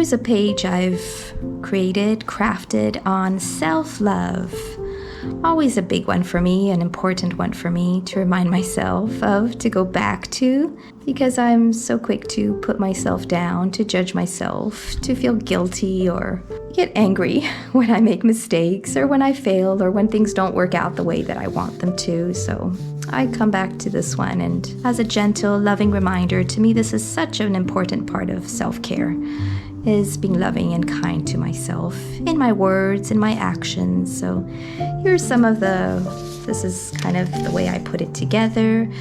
here's a page I've crafted on self-love. Always a big one for me, an important one for me to remind myself of, to go back to, because I'm so quick to put myself down, to judge myself, to feel guilty or get angry when I make mistakes or when I fail or when things don't work out the way that I want them to. So I come back to this one, and as a gentle, loving reminder, to me this is such an important part of self-care, is being loving and kind to myself in my words, in my actions. So here's this is kind of the way I put it together.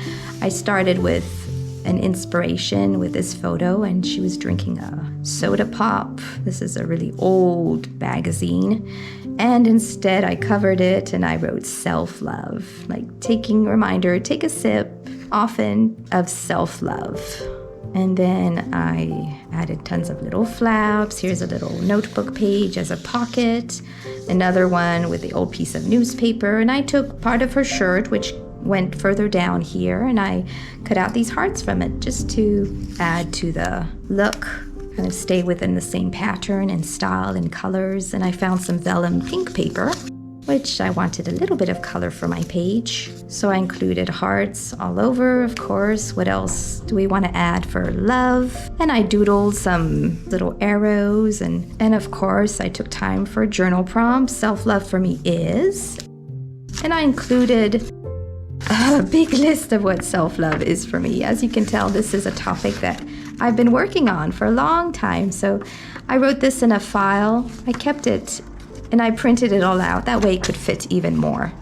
I started with an inspiration with this photo, and she was drinking a soda pop. This is a really old magazine. And instead I covered it and I wrote self-love, like take a sip often of self-love. And then I added tons of little flaps. Here's a little notebook page as a pocket, another one with the old piece of newspaper. And I took part of her shirt, which went further down here, and I cut out these hearts from it just to add to the look, kind of stay within the same pattern and style and colors. And I found some vellum pink paper, which I wanted a little bit of color for my page. So I included hearts all over, of course. What else do we want to add for love? And I doodled some little arrows, and of course I took time for a journal prompt. Self-love for me is, and I included a big list of what self-love is for me. As you can tell, this is a topic that I've been working on for a long time. So I wrote this in a file. I kept it and I printed it all out. That way it could fit even more.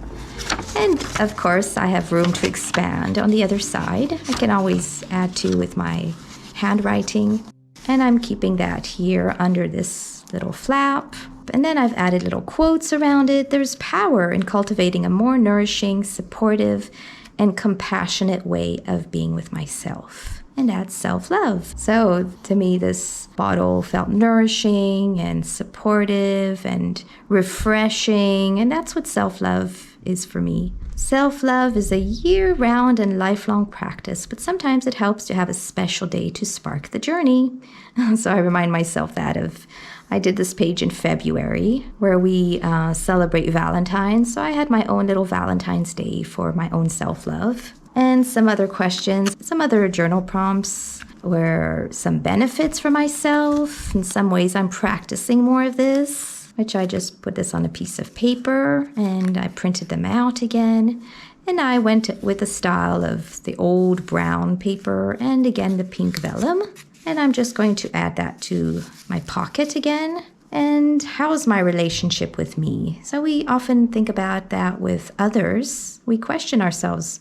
And of course, I have room to expand on the other side. I can always add to with my handwriting. And I'm keeping that here under this little flap. And then I've added little quotes around it. There's power in cultivating a more nourishing, supportive, and compassionate way of being with myself. And that's self-love. So to me, this bottle felt nourishing and supportive and refreshing. And that's what self-love is for me. Self-love is a year-round and lifelong practice, but sometimes it helps to have a special day to spark the journey. So I remind myself I did this page in February where we celebrate Valentine's. So I had my own little Valentine's Day for my own self-love. And some other questions, some other journal prompts were some benefits for myself. In some ways, I'm practicing more of this, which I just put this on a piece of paper and I printed them out again. And I went with the style of the old brown paper and again the pink vellum. And I'm just going to add that to my pocket again. And how's my relationship with me? So we often think about that with others. We question ourselves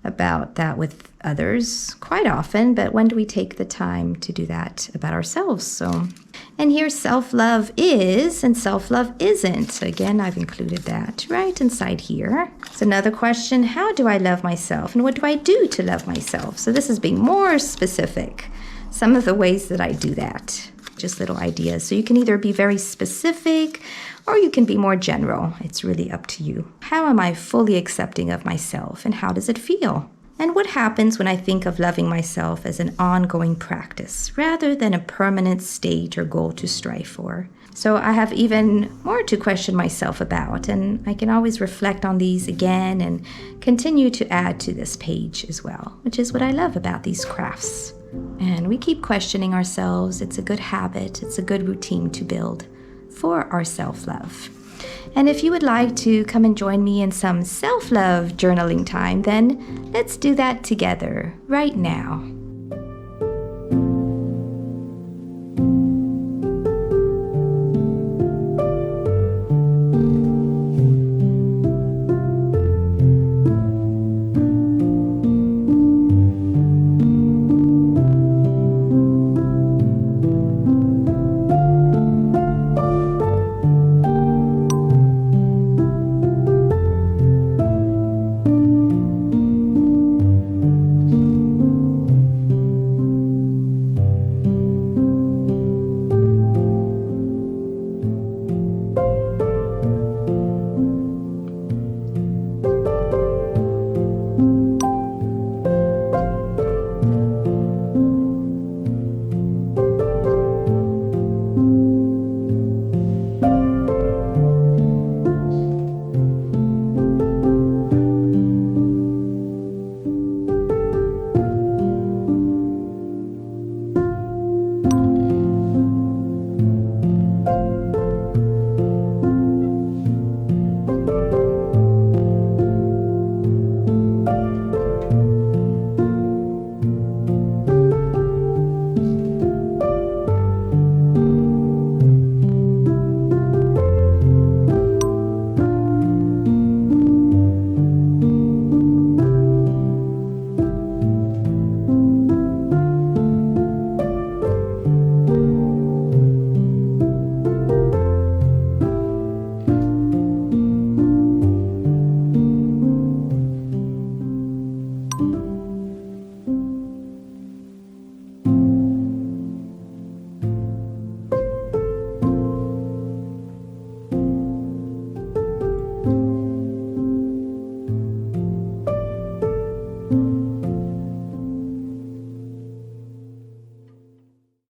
about that with others quite often, but when do we take the time to do that about ourselves? And here self-love is and self-love isn't. So again, I've included that right inside here. So another question, how do I love myself and what do I do to love myself? So this is being more specific. Some of the ways that I do that, just little ideas. So you can either be very specific or you can be more general. It's really up to you. How am I fully accepting of myself and how does it feel? And what happens when I think of loving myself as an ongoing practice rather than a permanent state or goal to strive for? So I have even more to question myself about, and I can always reflect on these again and continue to add to this page as well, which is what I love about these crafts. And we keep questioning ourselves. It's a good habit. It's a good routine to build for our self-love. And if you would like to come and join me in some self-love journaling time, then let's do that together right now.